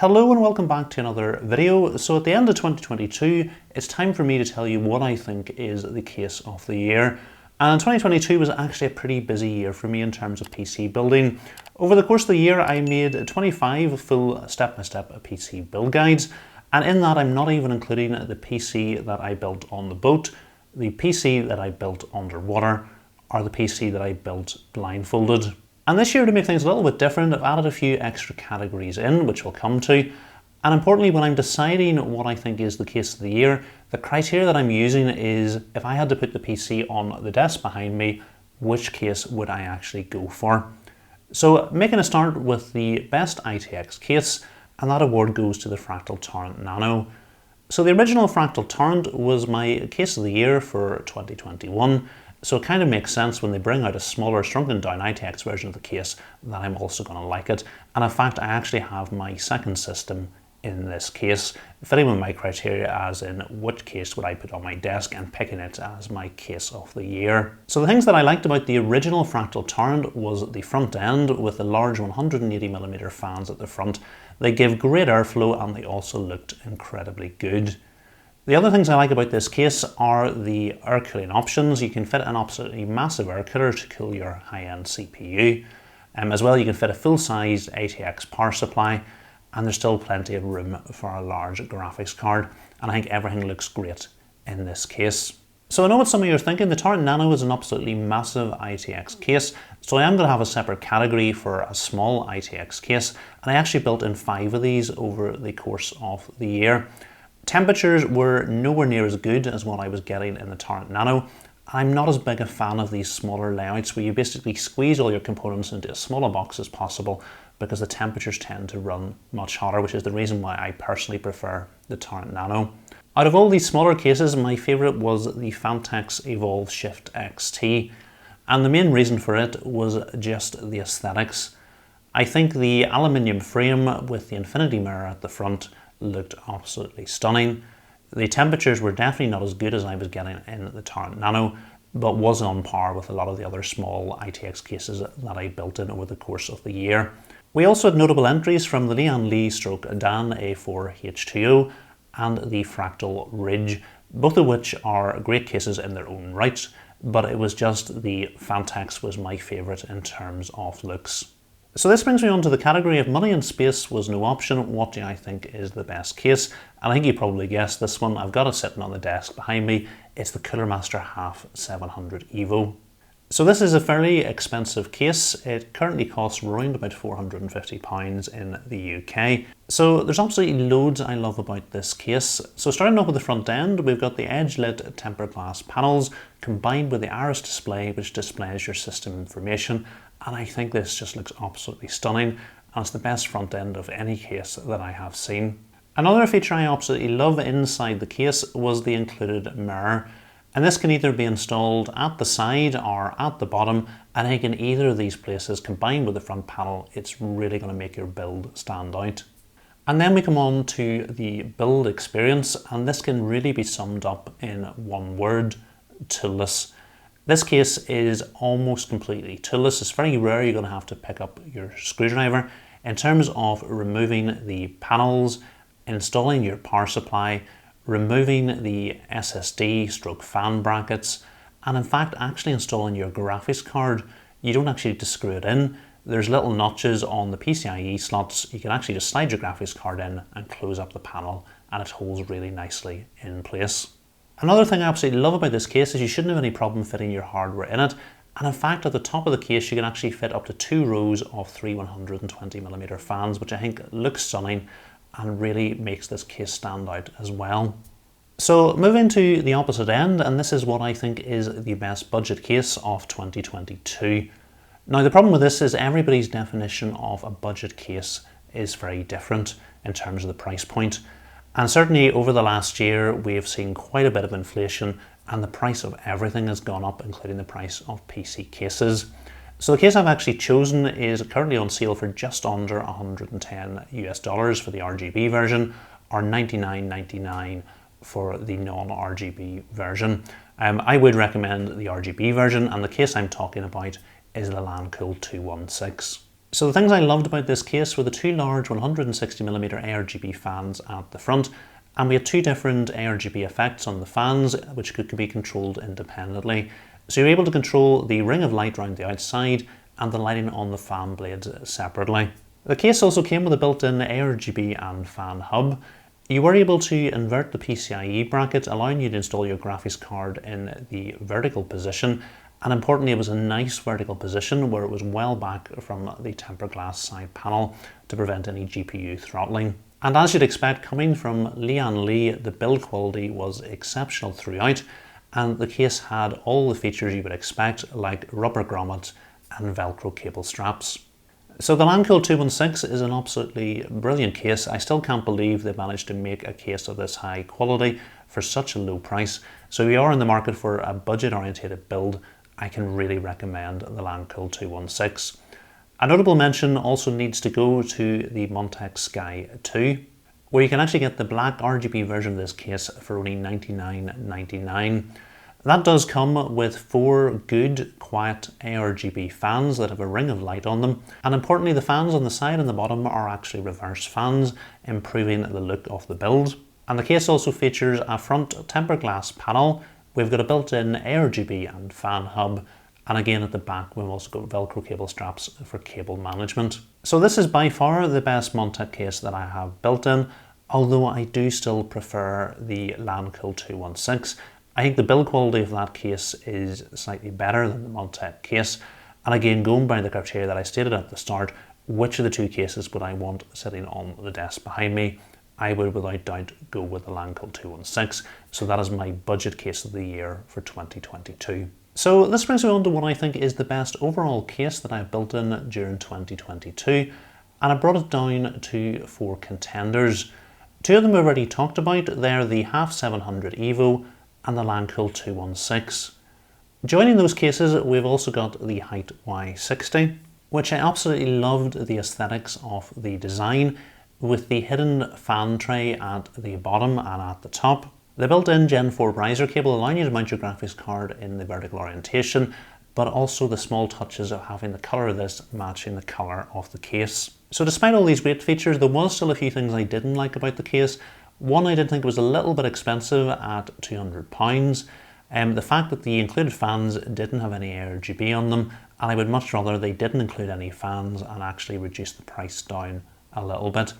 Hello and welcome back to another video. So at the end of 2022, it's time for me to tell you what I think is the case of the year. And 2022 was actually a pretty busy year for me in terms of PC building. Over the course of the year, I made 25 full step-by-step PC build guides. And in that, I'm not even including the PC that I built on the boat, the PC that I built underwater, or the PC that I built blindfolded. And this year, to make things a little bit different, I've added a few extra categories in, which we'll come to. And importantly, when I'm deciding what I think is the case of the year, the criteria that I'm using is if I had to put the PC on the desk behind me, which case would I actually go for? So making a start with the best ITX case, and that award goes to the Fractal Torrent Nano. So the original Fractal Torrent was my case of the year for 2021. So it kind of makes sense when they bring out a smaller, shrunken down ITX version of the case that I'm also going to like it. And in fact, I actually have my second system in this case, fitting with my criteria as in which case would I put on my desk and picking it as my case of the year. So the things that I liked about the original Fractal Torrent was the front end with the large 180mm fans at the front. They give great airflow and they also looked incredibly good. The other things I like about this case are the air cooling options. You can fit an absolutely massive air cooler to cool your high-end CPU. As well, you can fit a full-sized ATX power supply, and there's still plenty of room for a large graphics card. And I think everything looks great in this case. So I know what some of you are thinking, the Torrent Nano is an absolutely massive ITX case, so I am going to have a separate category for a small ITX case, and I actually built in 5 of these over the course of the year. Temperatures were nowhere near as good as what I was getting in the Torrent Nano. I'm not as big a fan of these smaller layouts where you basically squeeze all your components into as small a box as possible because the temperatures tend to run much hotter, which is the reason why I personally prefer the Torrent Nano. Out of all these smaller cases, my favourite was the Phanteks Evolve Shift XT, and the main reason for it was just the aesthetics. I think the aluminium frame with the infinity mirror at the front looked absolutely stunning. The temperatures were definitely not as good as I was getting in the Torrent Nano, but was on par with a lot of the other small ITX cases that I built in over the course of the year. We also had notable entries from the Lian Li Dan A4H2O and the Fractal Ridge, both of which are great cases in their own right, but it was just the Phanteks was my favourite in terms of looks. So this brings me on to the category of money and space was no option. What do I think is the best case? And I think you probably guessed this one. I've got it sitting on the desk behind me. It's the Cooler Master Half 700 Evo. So this is a fairly expensive case. It currently costs around about £450 in the UK. So there's absolutely loads I love about this case. So starting off with the front end, we've got the edge-lit tempered glass panels combined with the iris display, which displays your system information. And I think this just looks absolutely stunning, and it's the best front end of any case that I have seen. Another feature I absolutely love inside the case was the included mirror. And this can either be installed at the side or at the bottom, and I think in either of these places combined with the front panel, it's really going to make your build stand out. And then we come on to the build experience, and this can really be summed up in one word: toolless. This case is almost completely toolless. It's very rare you're going to have to pick up your screwdriver. In terms of removing the panels, installing your power supply, removing the SSD stroke fan brackets, and in fact actually installing your graphics card, you don't actually need to screw it in. There's little notches on the PCIe slots. You can actually just slide your graphics card in and close up the panel, and it holds really nicely in place. Another thing I absolutely love about this case is you shouldn't have any problem fitting your hardware in it. And in fact, at the top of the case, you can actually fit up to 2 rows of 3 120mm fans, which I think looks stunning and really makes this case stand out as well. So moving to the opposite end, and this is what I think is the best budget case of 2022. Now the problem with this is everybody's definition of a budget case is very different in terms of the price point. And certainly over the last year, we've seen quite a bit of inflation and the price of everything has gone up, including the price of PC cases. So the case I've actually chosen is currently on sale for just under $110 for the RGB version, or $99.99 for the non-RGB version. I would recommend the RGB version, and the case I'm talking about is the Lancool 216. So the things I loved about this case were the two large 160mm ARGB fans at the front, and we had two different ARGB effects on the fans which could be controlled independently. So you're able to control the ring of light around the outside and the lighting on the fan blades separately. The case also came with a built-in ARGB and fan hub. You were able to invert the PCIe bracket, allowing you to install your graphics card in the vertical position, and importantly it was a nice vertical position where it was well back from the tempered glass side panel to prevent any GPU throttling. And as you'd expect, coming from Lian Li, the build quality was exceptional throughout, and the case had all the features you would expect, like rubber grommets and Velcro cable straps. So the Lancool 216 is an absolutely brilliant case. I still can't believe they managed to make a case of this high quality for such a low price. So if you are in the market for a budget oriented build, I can really recommend the Lancool 216. A notable mention also needs to go to the Montex Sky 2, where you can actually get the black RGB version of this case for only $99.99. That does come with 4 good, quiet ARGB fans that have a ring of light on them, and importantly the fans on the side and the bottom are actually reverse fans, improving the look of the build. And the case also features a front tempered glass panel. We've got a built-in ARGB and fan hub, and again at the back we've also got Velcro cable straps for cable management. So this is by far the best Montex case that I have built in, although I do still prefer the Lancool 216. I think the build quality of that case is slightly better than the Montex case, and again going by the criteria that I stated at the start, which of the two cases would I want sitting on the desk behind me? I would without doubt go with the Lancool 216, so that is my budget case of the year for 2022. So this brings me on to what I think is the best overall case that I've built in during 2022, and I brought it down to 4 contenders. 2 of them we've already talked about. They're the Half 700 Evo and the Lancool 216. Joining those cases, we've also got the Height Y60, which I absolutely loved the aesthetics of the design, with the hidden fan tray at the bottom and at the top. The built-in Gen 4 riser cable allowing you to mount your graphics card in the vertical orientation, but also the small touches of having the colour of this matching the colour of the case. So despite all these great features, there was still a few things I didn't like about the case. One, I did think it was a little bit expensive at £200. The fact that the included fans didn't have any RGB on them, and I would much rather they didn't include any fans and actually reduce the price down a little bit.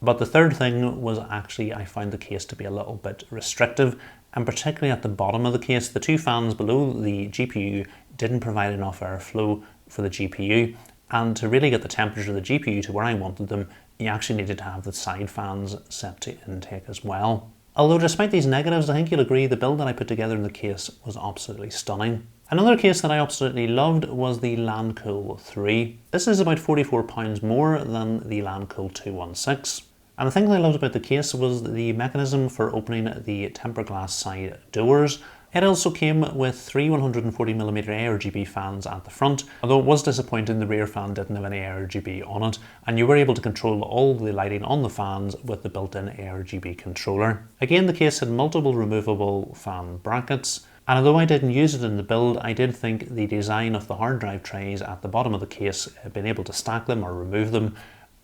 But the third thing was actually I found the case to be a little bit restrictive, and particularly at the bottom of the case, the 2 fans below the GPU didn't provide enough airflow for the GPU, and to really get the temperature of the GPU to where I wanted them, you actually needed to have the side fans set to intake as well. Although despite these negatives, I think you'll agree the build that I put together in the case was absolutely stunning. Another case that I absolutely loved was the Lancool 3. This is about £44 more than the Lancool 216. And the thing that I loved about the case was the mechanism for opening the tempered glass side doors. It also came with 3 140mm ARGB fans at the front, although it was disappointing the rear fan didn't have any ARGB on it, and you were able to control all the lighting on the fans with the built-in ARGB controller. Again, the case had multiple removable fan brackets, and although I didn't use it in the build, I did think the design of the hard drive trays at the bottom of the case, being able to stack them or remove them,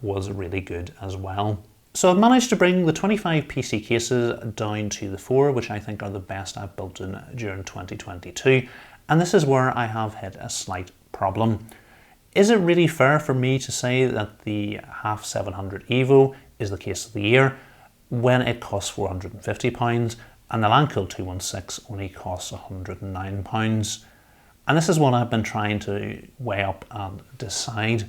was really good as well. So I've managed to bring the 25 PC cases down to the 4, which I think are the best I've built in during 2022, and this is where I have hit a slight problem. Is it really fair for me to say that the Half 700 Evo is the case of the year when it costs £450 and the Lancool 216 only costs £109? And this is what I've been trying to weigh up and decide.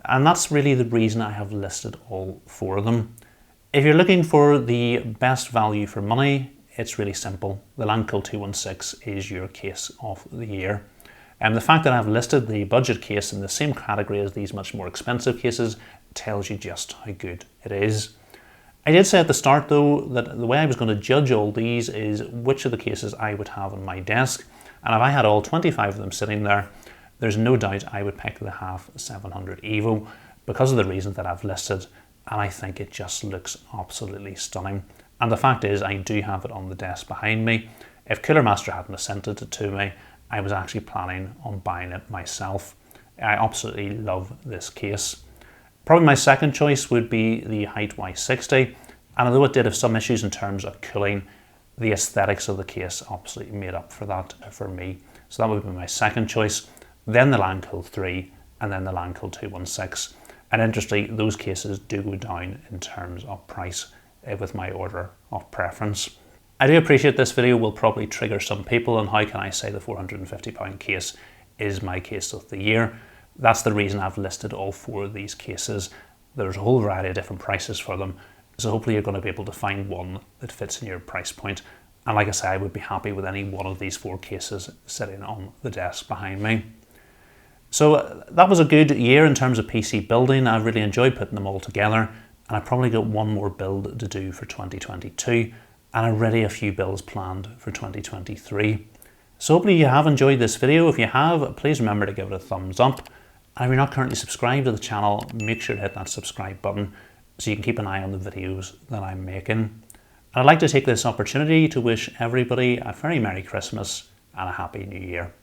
And that's really the reason I have listed all 4 of them. If you're looking for the best value for money, it's really simple. The Lancool 216 is your case of the year. And the fact that I've listed the budget case in the same category as these much more expensive cases tells you just how good it is. I did say at the start though that the way I was going to judge all these is which of the cases I would have on my desk. And if I had all 25 of them sitting there, there's no doubt I would pick the Half 700 Evo because of the reasons that I've listed, and I think it just looks absolutely stunning. And the fact is, I do have it on the desk behind me. If Cooler Master hadn't sent it to me, I was actually planning on buying it myself. I absolutely love this case. Probably my second choice would be the Height Y60, and although it did have some issues in terms of cooling, the aesthetics of the case absolutely made up for that for me. So that would be my second choice. Then the Landcool 3, and then the Landcool 216. And interestingly, those cases do go down in terms of price with my order of preference. I do appreciate this video will probably trigger some people, and how can I say the £450 case is my case of the year? That's the reason I've listed all 4 of these cases. There's a whole variety of different prices for them, so hopefully you're going to be able to find one that fits in your price point. And like I say, I would be happy with any one of these 4 cases sitting on the desk behind me. So that was a good year in terms of PC building. I really enjoyed putting them all together, and I probably got one more build to do for 2022, and already a few builds planned for 2023. So hopefully you have enjoyed this video. If you have, please remember to give it a thumbs up. And if you're not currently subscribed to the channel, make sure to hit that subscribe button so you can keep an eye on the videos that I'm making. And I'd like to take this opportunity to wish everybody a very Merry Christmas and a Happy New Year.